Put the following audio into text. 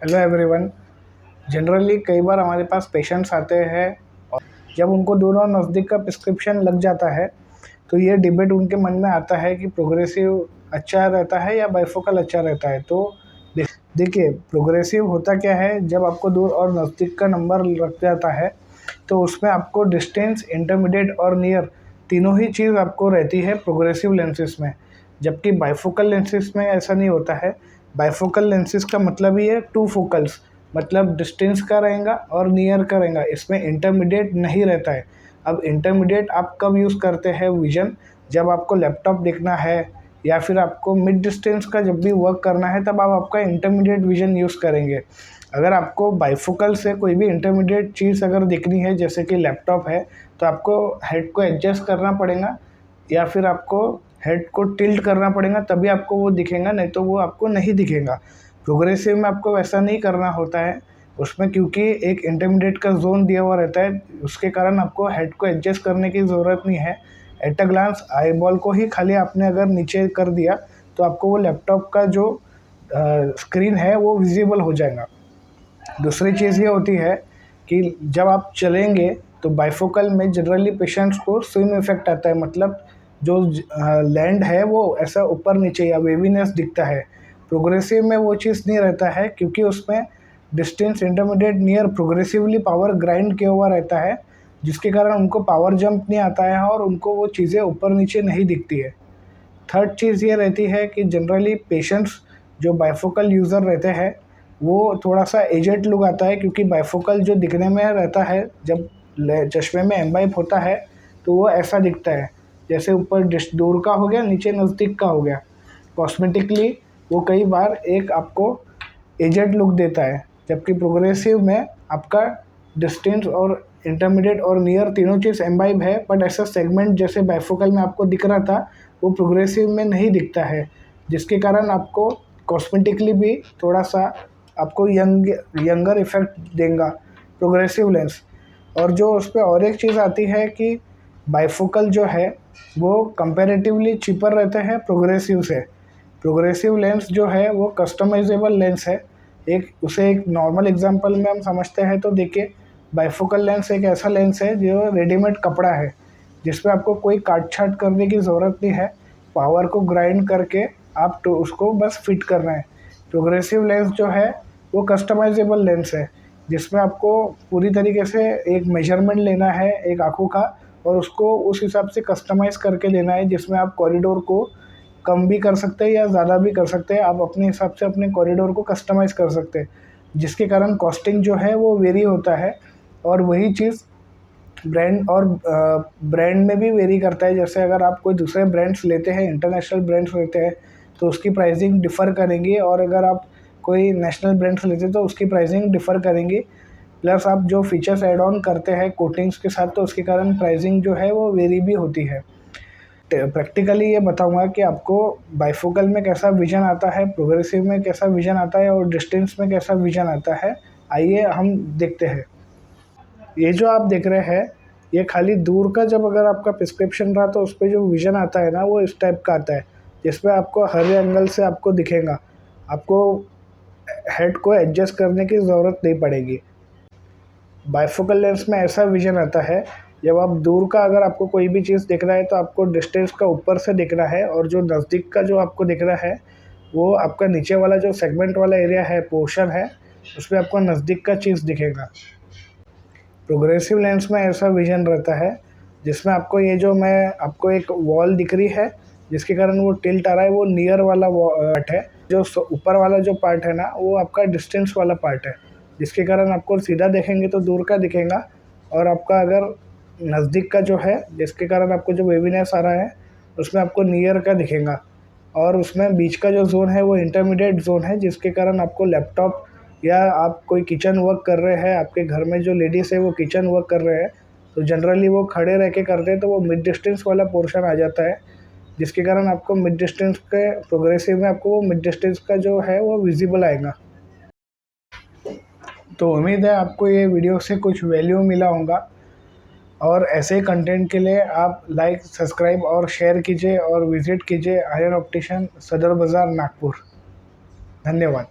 Hello everyone. Generally कई बार हमारे पास patients आते हैं और जब उनको दूर और नज़दीक का प्रिस्क्रिप्शन लग जाता है तो ये डिबेट उनके मन में आता है कि प्रोग्रेसिव अच्छा रहता है या बाइफोकल अच्छा रहता है। तो देखिए, प्रोग्रेसिव होता क्या है, जब आपको दूर और नज़दीक का नंबर लग जाता है तो उसमें आपको डिस्टेंस, इंटरमीडिएट और नियर तीनों ही चीज़ आपको रहती है प्रोग्रेसिव लेंसेज में। जबकि बाइफोकल लेंसेज में ऐसा नहीं होता है। बाइफोकल लेंसेज का मतलब ही है टू फोकल्स, मतलब डिस्टेंस का रहेगा और नियर का रहेगा, इसमें इंटरमीडिएट नहीं रहता है। अब इंटरमीडिएट आप कब यूज़ करते हैं विजन, जब आपको लैपटॉप देखना है या फिर आपको मिड डिस्टेंस का जब भी वर्क करना है तब आप आपका इंटरमीडिएट विजन यूज़ करेंगे। अगर आपको बाइफोकल से कोई भी इंटरमीडिएट चीज़ अगर देखनी है, जैसे कि लैपटॉप है, तो आपको हेड को एडजस्ट करना पड़ेगा या फिर आपको हेड को टिल्ट करना पड़ेगा, तभी आपको वो दिखेगा, नहीं तो वो आपको नहीं दिखेगा। प्रोग्रेसिव में आपको वैसा नहीं करना होता है उसमें, क्योंकि एक इंटरमीडिएट का जोन दिया हुआ रहता है, उसके कारण आपको हेड को एडजस्ट करने की ज़रूरत नहीं है। At a glance eye ball को ही खाली आपने अगर नीचे कर दिया तो आपको वो लैपटॉप का जो स्क्रीन है वो विजिबल हो जाएगा। दूसरी चीज़ ये होती है कि जब आप चलेंगे तो बाइफोकल में जनरली पेशेंट्स को स्विम इफेक्ट आता है, मतलब जो लैंड है वो ऐसा ऊपर नीचे या वेवीनेस दिखता है। प्रोग्रेसिव में वो चीज़ नहीं रहता है, क्योंकि उसमें distance, intermediate, near progressively power grind किया हुआ रहता है, जिसके कारण उनको पावर जंप नहीं आता है और उनको वो चीज़ें ऊपर नीचे नहीं दिखती है। थर्ड चीज़ ये रहती है कि जनरली पेशेंट्स जो बाइफोकल यूज़र रहते हैं वो थोड़ा सा एजेड लुक आता है, क्योंकि बाइफोकल जो दिखने में रहता है, जब चश्मे में एम्बाइब होता है तो वो ऐसा दिखता है, जैसे ऊपर दूर का हो गया, नीचे नज़दीक का हो गया। कॉस्मेटिकली वो कई बार एक आपको एजेड लुक देता है, जबकि प्रोग्रेसिव में आपका डिस्टेंस और इंटरमीडिएट और नियर तीनों चीज़ एम्बाइब है, बट ऐसा सेगमेंट जैसे बाइफोकल में आपको दिख रहा था वो प्रोग्रेसिव में नहीं दिखता है, जिसके कारण आपको कॉस्मेटिकली भी थोड़ा सा आपको यंगर इफेक्ट देगा प्रोग्रेसिव लेंस। और जो उस पर और एक चीज़ आती है कि बाइफोकल जो है वो कंपैरेटिवली चीपर रहते हैं प्रोग्रेसिव से। प्रोग्रेसिव लेंस जो है वो कस्टमाइजेबल लेंस है। एक नॉर्मल एग्जांपल में हम समझते हैं तो देखिए, बाइफोकल लेंस एक ऐसा लेंस है जो रेडीमेड कपड़ा है, जिसमें आपको कोई काट छाट करने की ज़रूरत नहीं है। पावर को ग्राइंड करके आप तो उसको बस फिट करना है। प्रोग्रेसिव लेंस जो है वो कस्टमाइजेबल लेंस है, जिसमें आपको पूरी तरीके से एक मेजरमेंट लेना है एक आँखों का और उसको उस हिसाब से कस्टमाइज़ करके लेना है, जिसमें आप कॉरिडोर को कम भी कर सकते हैं या ज़्यादा भी कर सकते हैं। आप अपने हिसाब से अपने कॉरिडोर को कस्टमाइज़ कर सकते हैं, जिसके कारण कॉस्टिंग जो है वो वेरी होता है। और वही चीज़ ब्रांड में भी वेरी करता है। जैसे अगर आप कोई दूसरे ब्रांड्स लेते हैं, इंटरनेशनल ब्रांड्स लेते हैं, तो उसकी प्राइसिंग डिफ़र करेंगी, और अगर आप कोई नेशनल ब्रांड्स लेते हैं तो उसकी प्राइसिंग डिफ़र करेंगी। प्लस आप जो फीचर्स ऐड ऑन करते हैं कोटिंग्स के साथ, तो उसके कारण प्राइसिंग जो है वो वेरी भी होती है। प्रैक्टिकली ये बताऊंगा कि आपको बाइफोकल में कैसा विजन आता है, प्रोग्रेसिव में कैसा विजन आता है और डिस्टेंस में कैसा विजन आता है। आइए हम देखते हैं। ये जो आप देख रहे हैं ये खाली दूर का, जब अगर आपका प्रिस्क्रिप्शन रहा तो उस पर जो विजन आता है ना वो इस टाइप का आता है, जिसमें आपको हर एंगल से आपको दिखेगा। आपको हेड को एडजस्ट करने की ज़रूरत नहीं पड़ेगी। बाइफोकल लेंस में ऐसा विजन आता है, जब आप दूर का अगर आपको कोई भी चीज़ दिख रहा है तो आपको डिस्टेंस का ऊपर से दिख रहा है, और जो नज़दीक का जो आपको दिख रहा है वो आपका नीचे वाला जो सेगमेंट वाला एरिया है, पोर्शन है, उसमें आपको नज़दीक का चीज़ दिखेगा। प्रोग्रेसिव लेंस में ऐसा विजन रहता है, जिसमें आपको ये जो मैं आपको एक वॉल दिख रही है जिसके कारण वो टिल्ट आ रहा है, वो नियर वाला पार्ट है। जो ऊपर वाला जो पार्ट है ना वो आपका डिस्टेंस वाला पार्ट है, जिसके कारण आपको सीधा देखेंगे तो दूर का दिखेगा, और आपका अगर नज़दीक का जो है जिसके कारण आपको जो वेवीनेस आ रहा है उसमें आपको नियर का दिखेगा। और उसमें बीच का जो ज़ोन है वो इंटरमीडिएट ज़ोन है, जिसके कारण आपको लैपटॉप या आप कोई किचन वर्क कर रहे हैं, आपके घर में जो लेडीज़ है वो किचन वर्क कर रहे हैं, तो जनरली वो खड़े रह के करते हैं, तो वो मिड डिस्टेंस वाला पोर्शन आ जाता है, जिसके कारण आपको मिड डिस्टेंस के प्रोग्रेसिव में आपको वो मिड डिस्टेंस का जो है वो विजिबल आएगा। तो उम्मीद है आपको ये वीडियो से कुछ वैल्यू मिला होगा, और ऐसे कंटेंट के लिए आप लाइक, सब्सक्राइब और शेयर कीजिए और विज़िट कीजिए आर्यन ऑप्टिशियन, सदर बाज़ार, नागपुर। धन्यवाद।